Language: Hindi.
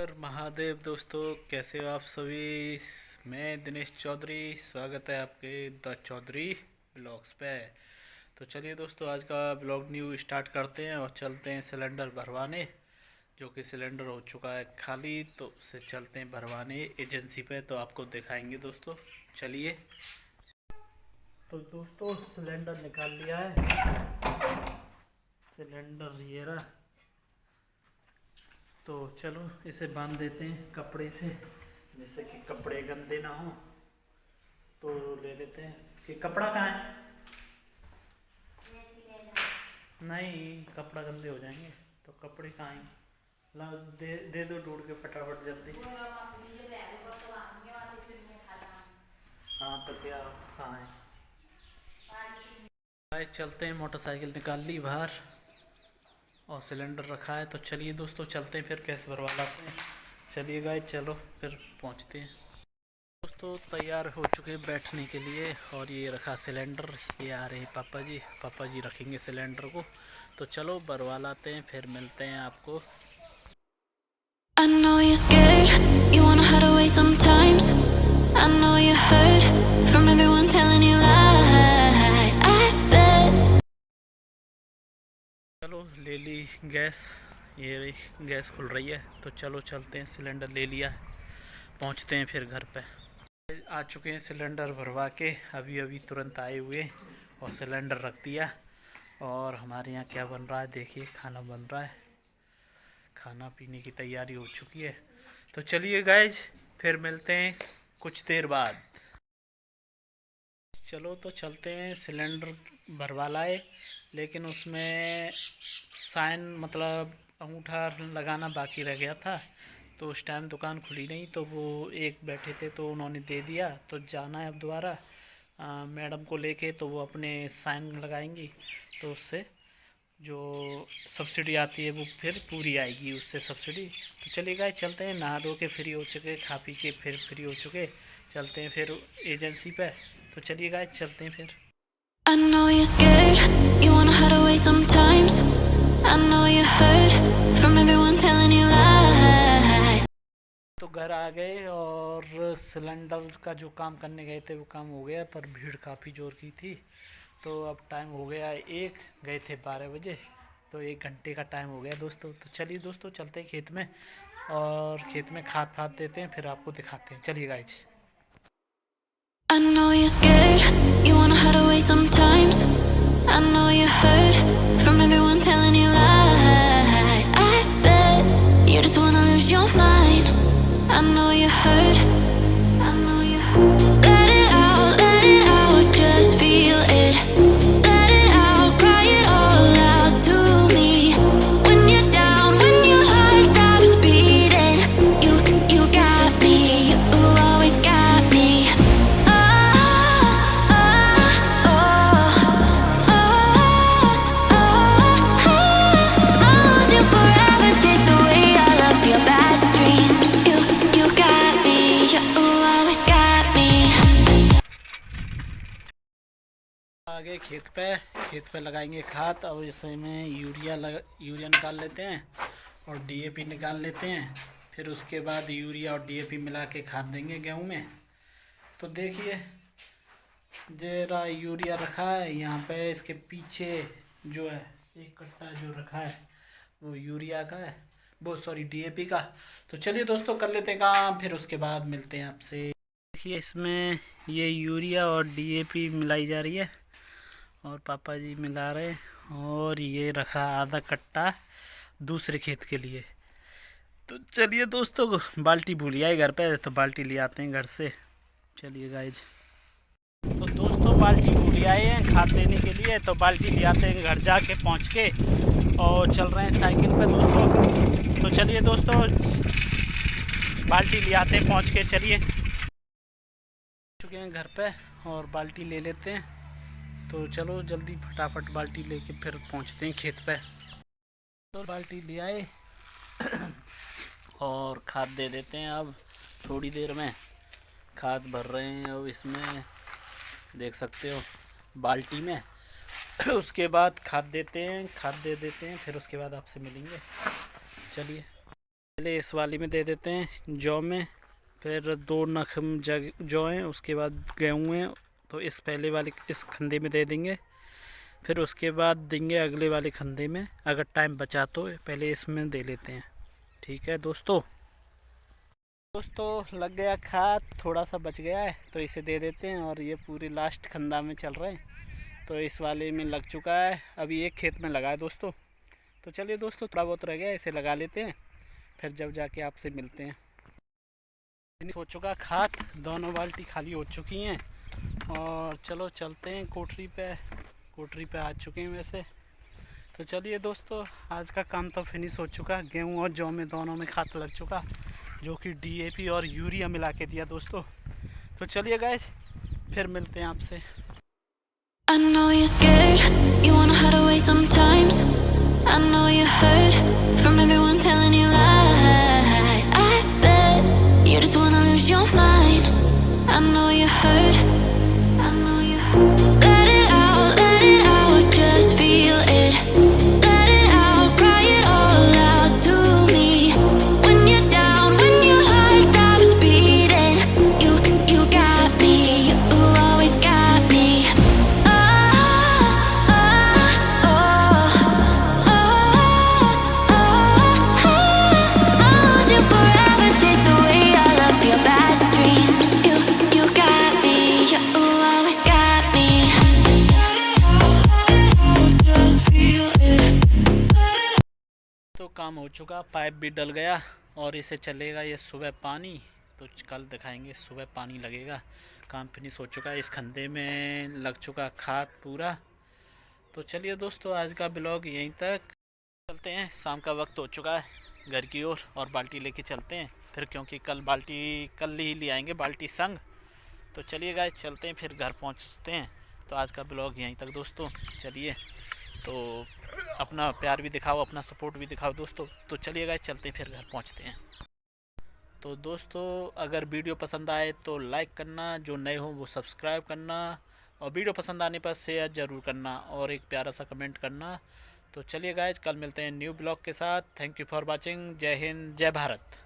हर महादेव दोस्तों, कैसे हो आप सभी। मैं दिनेश चौधरी, स्वागत है आपके द चौधरी ब्लॉग्स पे। तो चलिए दोस्तों, आज का ब्लॉग न्यू स्टार्ट करते हैं और चलते हैं सिलेंडर भरवाने। जो कि सिलेंडर हो चुका है खाली, तो उसे चलते हैं भरवाने एजेंसी पे, तो आपको दिखाएंगे दोस्तों। चलिए। तो दोस्तों सिलेंडर निकाल लिया है, सिलेंडर ये रहा। तो चलो इसे बांध देते हैं कपड़े से, जिससे कि कपड़े गंदे ना हो। तो ले लेते हैं कि कपड़ा कहाँ है। नहीं, कपड़ा गंदे हो जाएंगे। तो कपड़े कहाँ हैं। ला दे दो, ढूंढ के फटाफट जल्दी। हाँ तो क्या, कहाँ है। आए चलते हैं, मोटरसाइकिल निकाल ली बाहर और सिलेंडर रखा है। तो चलिए दोस्तों चलते हैं, फिर कैसे भरवा लाते हैं। चलिए गाइस, चलो फिर पहुँचते हैं। दोस्तों तैयार हो चुके बैठने के लिए, और ये रखा सिलेंडर। ये आ रहे हैं पापा जी रखेंगे सिलेंडर को। तो चलो भरवा लाते हैं, फिर मिलते हैं आपको। I know you're scared, you wanna hide away sometimes. I know you heard from everyone telling you lies. I bet. चलो ले ली गैस, ये रही गैस खुल रही है। तो चलो चलते हैं, सिलेंडर ले लिया, पहुंचते हैं फिर घर पे। आ चुके हैं सिलेंडर भरवा के, अभी अभी तुरंत आए हुए और सिलेंडर रख दिया। और हमारे यहाँ क्या बन रहा है देखिए, खाना बन रहा है। खाना पीने की तैयारी हो चुकी है। तो चलिए गाइज, फिर मिलते हैं कुछ देर बाद। चलो तो चलते हैं, सिलेंडर भरवा लाए, लेकिन उसमें साइन मतलब अंगूठा लगाना बाकी रह गया था। तो उस टाइम दुकान खुली नहीं, तो वो एक बैठे थे तो उन्होंने दे दिया। तो जाना है अब दोबारा मैडम को लेके, तो वो अपने साइन लगाएंगी। तो उससे जो सब्सिडी आती है वो फिर पूरी आएगी, उससे सब्सिडी। तो चलिए गाइस चलते हैं, नहा धो के फ्री हो चुके, खा पी के फिर फ्री हो चुके, चलते हैं फिर एजेंसी पे। तो चलिए गाइस चलते हैं फिर। I know you're scared, you wanna hide away sometimes. I know you heard from everyone telling you lies. तो घर आ गए और सिलेंडर का जो काम करने गए थे वो काम हो गया, पर भीड़ काफ़ी ज़ोर की थी। तो अब टाइम हो गया एक, गए थे 12 बजे, तो 1 घंटे का टाइम हो गया दोस्तों। तो चलिए दोस्तों चलते हैं खेत में, और खेत में खाद फाद देते हैं, फिर आपको दिखाते हैं। चलिए guys. I know you're scared, you wanna hide away sometimes. I know you heard from everyone telling you lies. I bet you just wanna lose your mind. I know you heard. I know you heard. Let it out, just feel it. Let it out, cry it all out to me. When you're down, when your heart stops beating, you got me, you always got me. Oh, oh, oh, oh, oh. I'll hold you forever, chase away all of your bad dreams. You got me, you always got me. आ गए खेत पे लगाएंगे खाद। अब इसमें यूरिया निकाल लेते हैं और डीएपी निकाल लेते हैं। फिर उसके बाद यूरिया और डीएपी मिला के खाद देंगे गेहूं में। तो देखिए, जरा यूरिया रखा है यहाँ पे, इसके पीछे जो है एक कट्टा जो रखा है वो यूरिया का है, वो सॉरी डीएपी का। तो चलिए दोस्तों कर लेते हैं काम, फिर उसके बाद मिलते हैं आपसे। देखिए इसमें ये यूरिया और डीएपी मिलाई जा रही है, और पापा जी मिला रहे। और ये रखा आधा कट्टा दूसरे खेत के लिए। तो चलिए दोस्तों, बाल्टी भूल आई घर पे, तो बाल्टी ले आते हैं घर से। चलिए गाइज। तो दोस्तों बाल्टी भूल आए हैं खाद देने के लिए, तो बाल्टी ले आते हैं घर जाके पहुंच के। और चल रहे हैं साइकिल पे दोस्तों। तो चलिए दोस्तों बाल्टी ले आते हैं पहुंच के। चलिए चुके हैं घर पे और बाल्टी ले लेते हैं। तो चलो जल्दी फटाफट बाल्टी लेके फिर पहुंचते हैं खेत पे। तो बाल्टी ले आए और खाद दे देते हैं। अब थोड़ी देर में खाद भर रहे हैं, अब इसमें देख सकते हो बाल्टी में। उसके बाद खाद देते हैं, खाद दे देते हैं, फिर उसके बाद आपसे मिलेंगे। चलिए पहले इस वाली में दे देते हैं जौ में, फिर 2 नख जौ हैं, उसके बाद गेहूँ हैं, तो इस पहले वाले इस खंदे में दे देंगे, फिर उसके बाद देंगे अगले वाले खंदे में। अगर टाइम बचा तो पहले इसमें दे लेते हैं। ठीक है दोस्तों लग गया खाद, थोड़ा सा बच गया है तो इसे दे देते हैं। और ये पूरी लास्ट खंदा में चल रहे हैं, तो इस वाले में लग चुका है, अभी एक खेत में लगा है दोस्तों। तो चलिए दोस्तों थोड़ा बहुत रह गया, इसे लगा लेते हैं, फिर जब जाके आपसे मिलते हैं। हो चुका खाद, दोनों बाल्टी खाली हो चुकी हैं और चलो चलते हैं कोठरी पे आ चुके हैं वैसे। तो चलिए दोस्तों आज का काम तो फिनिश हो चुका, गेहूँ और जौ में दोनों में खाद लग चुका, जो कि DAP और यूरिया मिला के दिया दोस्तों। तो चलिए गाइस फिर मिलते हैं आपसे। I know you're scared, you wanna hide away sometimes. I know you heard from everyone telling you lies. I bet you just wanna lose your mind. I know you heard. Let it out, just feel it. Let it out, cry it all out to me. When you're down, when your heart stops beating, you got me, you always got me. तो काम हो चुका, पाइप भी डल गया और इसे चलेगा ये सुबह पानी, तो कल दिखाएंगे सुबह पानी लगेगा। काम फिनिश हो चुका है, इस खंदे में लग चुका खाद पूरा। तो चलिए दोस्तों आज का ब्लॉग यहीं तक, चलते हैं, शाम का वक्त हो चुका है घर की ओर और बाल्टी लेके चलते हैं फिर, क्योंकि कल ही ले आएंगे बाल्टी संग। तो चलिए गाइस चलते हैं फिर घर पहुंचते हैं। तो आज का ब्लॉग यहीं तक दोस्तों, चलिए तो अपना प्यार भी दिखाओ, अपना सपोर्ट भी दिखाओ दोस्तों। तो चलिए गाइस चलते हैं फिर घर पहुंचते हैं। तो दोस्तों अगर वीडियो पसंद आए तो लाइक करना, जो नए हो वो सब्सक्राइब करना, और वीडियो पसंद आने पर शेयर ज़रूर करना और एक प्यारा सा कमेंट करना। तो चलिए गाइस कल मिलते हैं न्यू ब्लॉग के साथ। Thank you for watching. जय हिंद, जय भारत।